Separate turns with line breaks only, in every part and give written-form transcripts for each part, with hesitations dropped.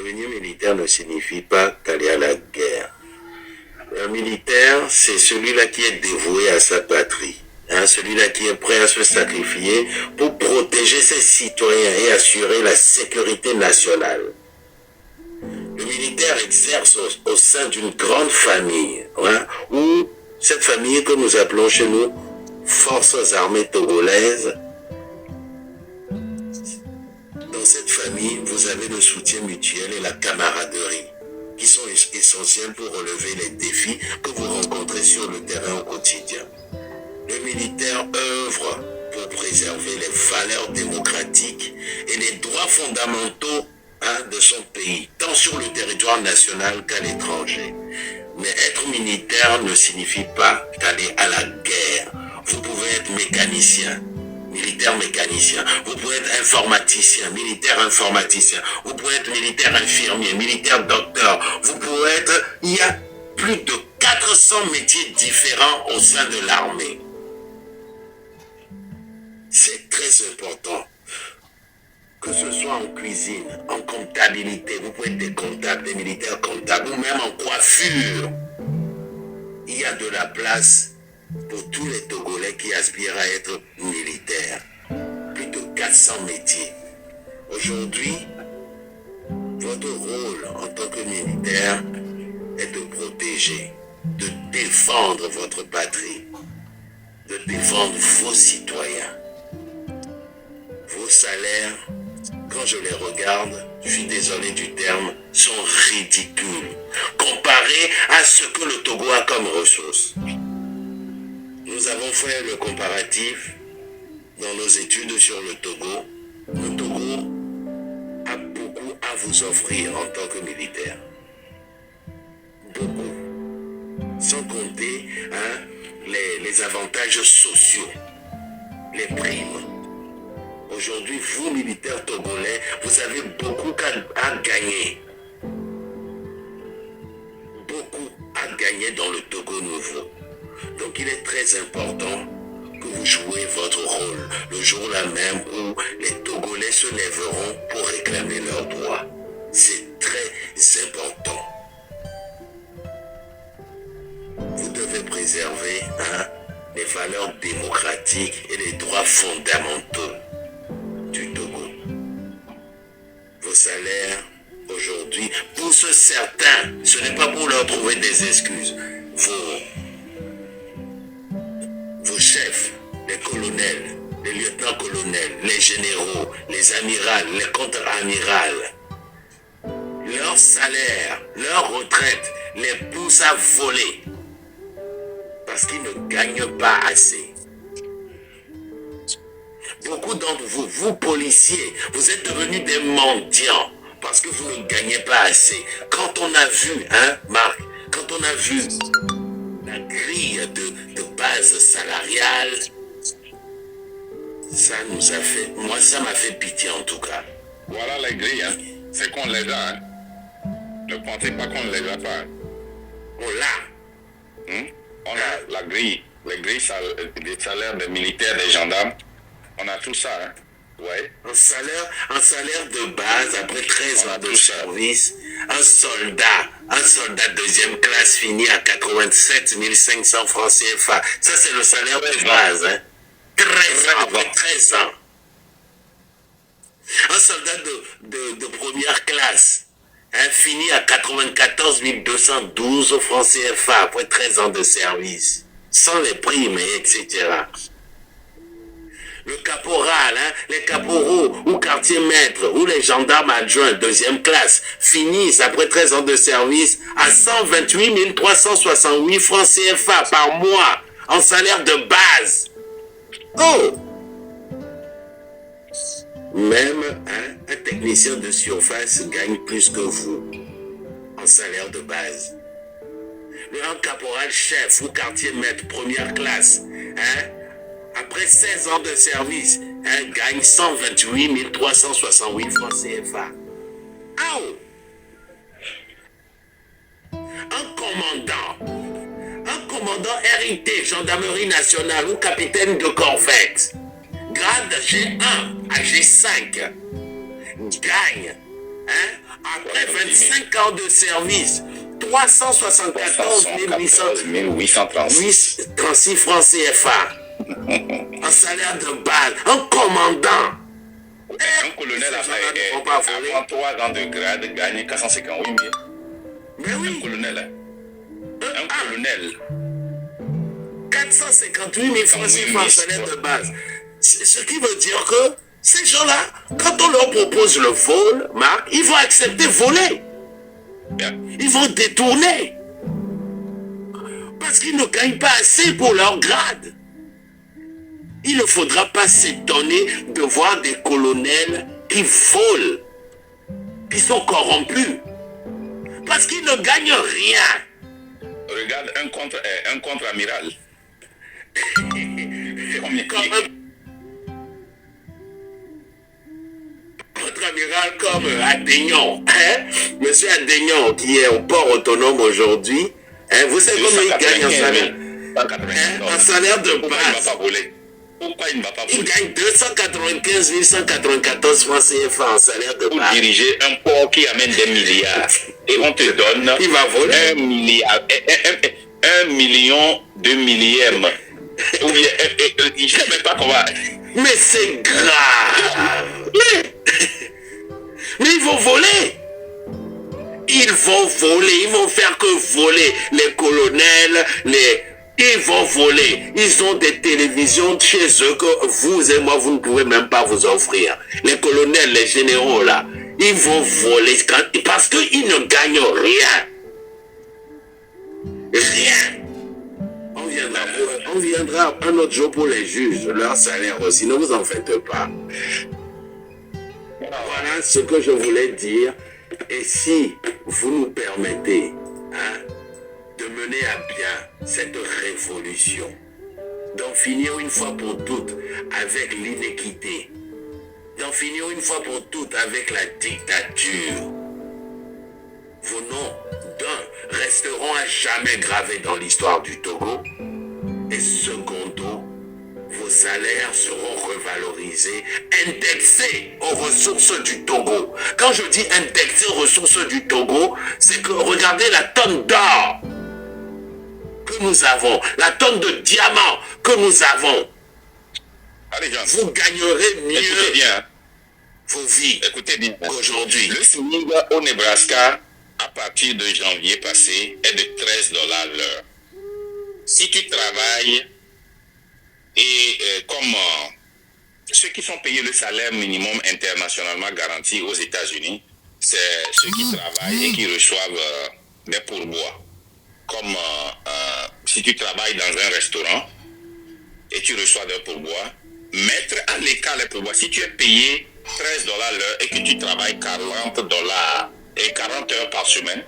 Devenir militaire ne signifie pas qu'aller à la guerre. Un militaire, c'est celui-là qui est dévoué à sa patrie. Celui-là qui est prêt à se sacrifier pour protéger ses citoyens et assurer la sécurité nationale. Le militaire exerce au sein d'une grande famille, où cette famille que nous appelons chez nous Forces armées togolaises. Dans cette famille, vous avez le soutien mutuel et la camaraderie, qui sont essentiels pour relever les défis que vous rencontrez sur le terrain au quotidien. Le militaire œuvre pour préserver les valeurs démocratiques et les droits fondamentaux de son pays, tant sur le territoire national qu'à l'étranger. Mais être militaire ne signifie pas d'aller à la guerre. Vous pouvez être mécanicien, militaire mécanicien. Vous pouvez être informaticien, militaire informaticien. Vous pouvez être militaire infirmier, militaire docteur. Vous pouvez être... Il y a plus de 400 métiers différents au sein de l'armée. C'est très important. Que ce soit en cuisine, en comptabilité, vous pouvez être des comptables, des militaires comptables, ou même en coiffure. Il y a de la place pour tous les Togolais qui aspirent à être militaires. Plus de 400 métiers. Aujourd'hui, votre rôle en tant que militaire est de protéger, de défendre votre patrie, de défendre vos citoyens. Vos salaires, quand je les regarde, je suis désolé du terme, sont ridicules comparés à ce que le Togo a comme ressources. Nous avons fait le comparatif dans nos études sur le Togo. Le Togo a beaucoup à vous offrir en tant que militaire. Beaucoup. Sans compter les avantages sociaux, les primes. Aujourd'hui, vous, militaires togolais, vous avez beaucoup à gagner. Beaucoup à gagner dans le Togo nouveau. Donc il est très important que vous jouez votre rôle le jour-là même où les Togolais se lèveront pour réclamer leurs droits. C'est très important. Vous devez préserver les valeurs démocratiques et les droits fondamentaux du Togo. Vos salaires, aujourd'hui, pour certains, ce n'est pas pour leur trouver des excuses. Vos chefs, les colonels, les lieutenants-colonels, les généraux, les amirals, les contre-amirals, leur salaire, leur retraite les pousse à voler parce qu'ils ne gagnent pas assez. Beaucoup d'entre vous, vous policiers, vous êtes devenus des mendiants parce que vous ne gagnez pas assez. Quand on a vu, Marc, quand on a vu la grille de base salariale, ça nous a fait, moi ça m'a fait pitié en tout cas.
Voilà les grilles, c'est qu'on les a. Ne pensez pas qu'on ne les a pas.
On l'a.
On a la grille, les grilles des salaires des militaires, des gendarmes. On a tout ça, ouais.
Un salaire de base après 13 ans de service, un soldat deuxième classe fini à 87 500 francs CFA. Ça c'est le salaire de base, 13 ans après 13 ans. Un soldat de première classe, fini à 94 212 francs CFA après 13 ans de service, sans les primes, etc. Le caporal, les caporaux ou quartier maître ou les gendarmes adjoints deuxième classe finissent après 13 ans de service à 128 368 francs CFA par mois en salaire de base. Oh! Même un technicien de surface gagne plus que vous en salaire de base. Un caporal chef ou quartier maître première classe, après 16 ans de service, gagne 128 368 francs CFA. Oh! Un commandant RIT, gendarmerie nationale ou capitaine de corvette, grade G1 à G5, gagne, après Après 25 ans de service, 374 836 francs CFA. Un salaire de base, un commandant.
Un colonel avant 3 ans de grade gagne 458 000.
Mais oui.
Un colonel, hein? Un colonel.
458 000 francs CFA en salaire de base. Ce qui veut dire que ces gens-là, quand on leur propose le vol, Marc, ils vont accepter voler.
Bien.
Ils vont détourner. Parce qu'ils ne gagnent pas assez pour leur grade. Il ne faudra pas s'étonner de voir des colonels qui volent, qui sont corrompus. Parce qu'ils ne gagnent rien.
Regarde un contre-amiral.
Contre-amiral comme Adénion. Hein? Monsieur Adénion, qui est au port autonome aujourd'hui, hein? Vous savez combien il gagne en salaire? Un salaire de base.
Pourquoi il ne va pas voler?
Il gagne 295 194 francs CFA en salaire de base.
Pour diriger un port qui amène des milliards. Et on te donne
il va voler
1 milliard, 1 million de millième. Je ne sais même pas comment.
Mais c'est grave. Mais ils vont voler. Ils vont voler. Ils vont faire que voler. Les colonels, ils vont voler. Ils ont des télévisions chez eux que vous et moi, vous ne pouvez même pas vous offrir. Les colonels, les généraux là, ils vont voler parce qu'ils ne gagnent rien. Rien. On viendra un autre jour pour les juges, leur salaire aussi, ne vous en faites pas. Voilà ce que je voulais dire. Et si vous nous permettez de mener à bien cette révolution, d'en finir une fois pour toutes avec l'inéquité, d'en finir une fois pour toutes avec la dictature, vos noms d'un resteront à jamais gravés dans l'histoire du Togo. Et secondo, vos salaires seront revalorisés, indexés aux ressources du Togo. Quand je dis indexés aux ressources du Togo, c'est que regardez la tonne d'or que nous avons, la tonne de diamants que nous avons.
Allez, Jean,
vous gagnerez mieux
bien
vos vies qu'aujourd'hui.
Le SMIC au Nebraska, à partir de janvier passé, est de $13 l'heure. Si tu travailles, et comme ceux qui sont payés le salaire minimum internationalement garanti aux États-Unis, c'est ceux qui travaillent et qui reçoivent des pourboires. Comme si tu travailles dans un restaurant et tu reçois des pourboires, mettre à l'écart les pourboires. Si tu es payé $13 l'heure et que tu travailles $40 et 40 heures par semaine,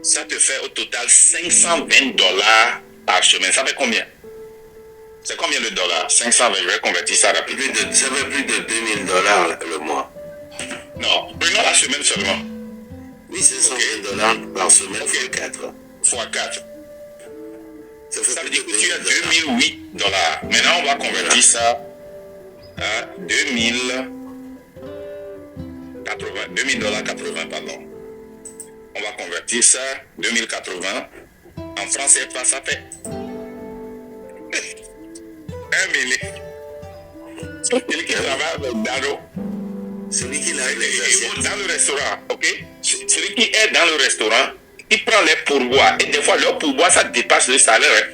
ça te fait au total $520 par semaine. Ça fait combien? C'est combien le dollar? 520, je vais convertir ça rapidement.
Ça fait plus de $2000 le mois.
Non, prenons la semaine seulement.
Oui, c'est $120 par semaine, fois 4.
Fois 4. Ça veut dire que tu as $2008. Maintenant, on va convertir ça à $2080, pardon. On va convertir ça, 2080. En français, ça fait 1 million. Celui qui travaille
celui qui
dans le restaurant, ok? Celui qui est dans le restaurant, il prend les pourboires. Et des fois, leur pourboire, ça dépasse le salaire.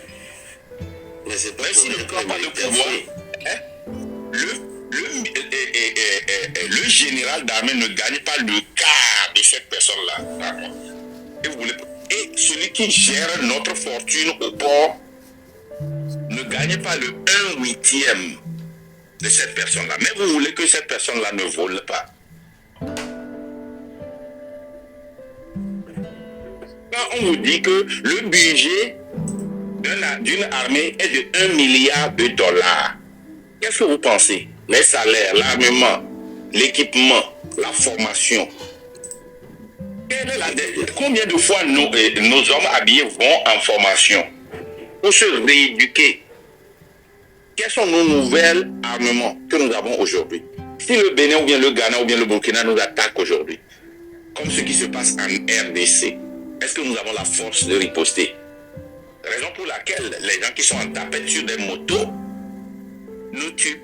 Mais c'est pas
même s'il ne prend pas de pourboire, le général d'armée ne gagne pas le quart de cette personne-là. Et celui qui gère notre fortune au port ne gagne pas le 1/8 de cette personne-là. Mais vous voulez que cette personne-là ne vole pas. Quand on vous dit que le budget d'une armée est de $1 milliard, qu'est-ce que vous pensez? Les salaires, l'armement, l'équipement, la formation. Combien de fois nos hommes habillés vont en formation pour se rééduquer? Quels sont nos nouveaux armements que nous avons aujourd'hui? Si le Bénin ou bien le Ghana ou bien le Burkina nous attaque aujourd'hui, comme ce qui se passe en RDC, est-ce que nous avons la force de riposter? Raison pour laquelle les gens qui sont en tapette sur des motos nous tuent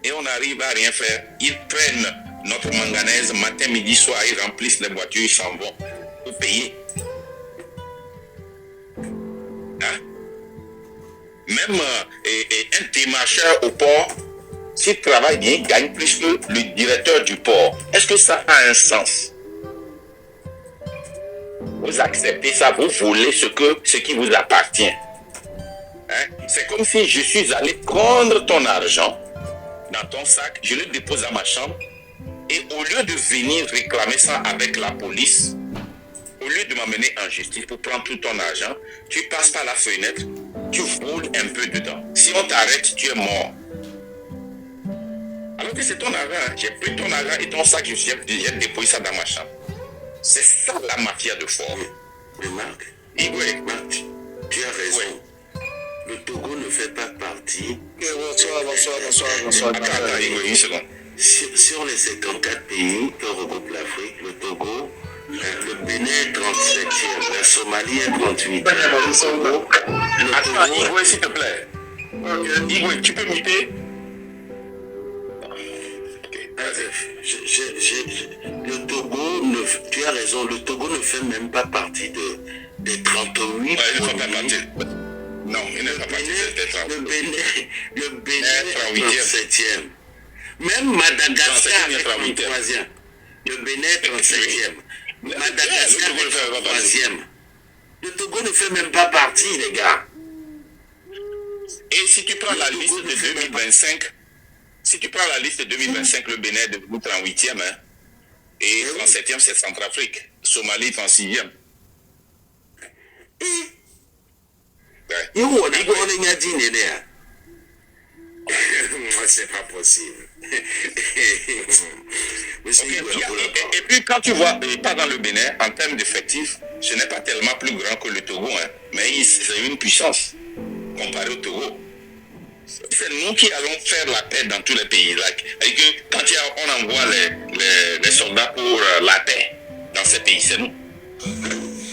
et on n'arrive à rien faire. Ils prennent notre manganèse matin, midi, soir, ils remplissent les voitures, ils s'en vont pour payer. Hein? Même un démarcheur au port, s'il travaille bien, il gagne plus que le directeur du port. Est-ce que ça a un sens? Vous acceptez ça, vous volez ce qui vous appartient. Hein? C'est comme si je suis allé prendre ton argent dans ton sac, je le dépose à ma chambre, et au lieu de venir réclamer ça avec la police, au lieu de m'amener en justice pour prendre tout ton argent, tu passes par la fenêtre, tu voles un peu dedans. Si on t'arrête, tu es mort. Alors que c'est ton argent, hein. J'ai pris ton argent et ton sac, j'ai déposé ça dans ma chambre. C'est ça la mafia de fort.
Mais Marc,
Oui.
Marc, tu as raison.
Oui.
Le Togo ne fait pas partie.
Bonsoir. Attends, une seconde.
Sur les 54 pays que regroupe l'Afrique, le Togo, le Bénin est 37e, la Somalie est 38e.
Attends, Igwe, s'il te plaît. Igwe, tu peux muter?
Le Togo, tu as raison, le Togo ne fait même pas partie des 38
Ouais, il ne fait pas partie. Non, il ne fait pas partie des 38.
Le Bénin est 37e. Même Madagascar est 33e. Le Bénin est 37e. Madagascar est 33e. Le Togo ne fait même pas partie, les gars.
Et si tu prends la liste de 2025, le Bénin est devenu 38e, hein, et 37e, c'est Centrafrique. Somalie, 36e.
C'est pas possible.
Et puis quand tu vois, pas dans le Bénin, en termes d'effectifs, ce n'est pas tellement plus grand que le Togo, hein, mais c'est une puissance comparée au Togo. C'est nous qui allons faire la paix dans tous les pays. Et que quand on envoie les soldats pour la paix dans ces pays, c'est nous.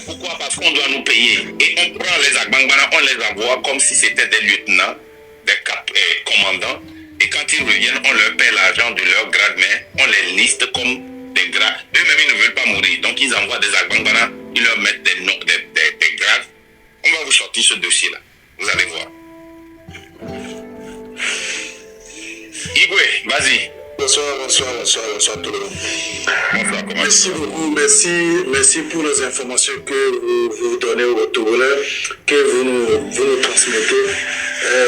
Pourquoi? Parce qu'on doit nous payer. Et on prend les Agbangbana, on les envoie comme si c'était des lieutenants, des commandants. Et quand ils reviennent, on leur paie l'argent de leur grade, mais on les liste comme des grades. Eux-mêmes, ils ne veulent pas mourir. Donc, ils envoient des Agbangbana, ils leur mettent des grades. On va vous sortir ce dossier-là. Vous allez voir. Igwe, vas-y.
Bonsoir tout le monde.
Bonsoir, comment
Merci beaucoup, merci pour les informations que vous donnez aux Togolais, que vous nous transmettez.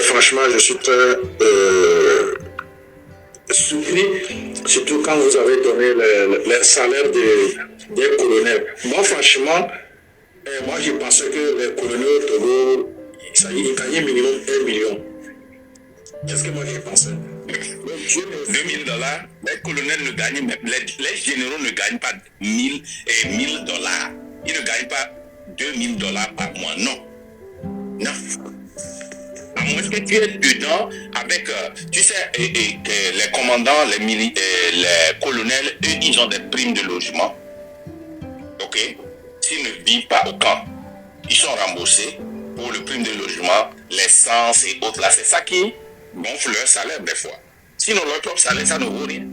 Franchement, je suis très surpris, surtout quand vous avez donné les salaires des colonels. Moi, franchement, je pensais que les colonels au Togo, ils gagnaient minimum 1 million. Qu'est-ce que moi j'ai pensé?
2000 $, les colonels ne gagnent même, les généraux ne gagnent pas 1000 $. Ils ne gagnent pas 2000 $ par mois, non. Non. À moins que tu es dedans avec, tu sais, les commandants, les colonels, eux, ils ont des primes de logement. Ok? S'ils ne vivent pas au camp, ils sont remboursés pour le prime de logement, l'essence et autres. Là, c'est ça qui gonfle leur salaire des fois. Sinon, leur propre salaire, ça ne vaut rien.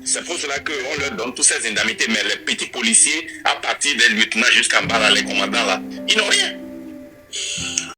C'est pour cela qu'on leur donne toutes ces indemnités. Mais les petits policiers, à partir des lieutenants jusqu'en bas, là, les commandants, là, ils n'ont rien.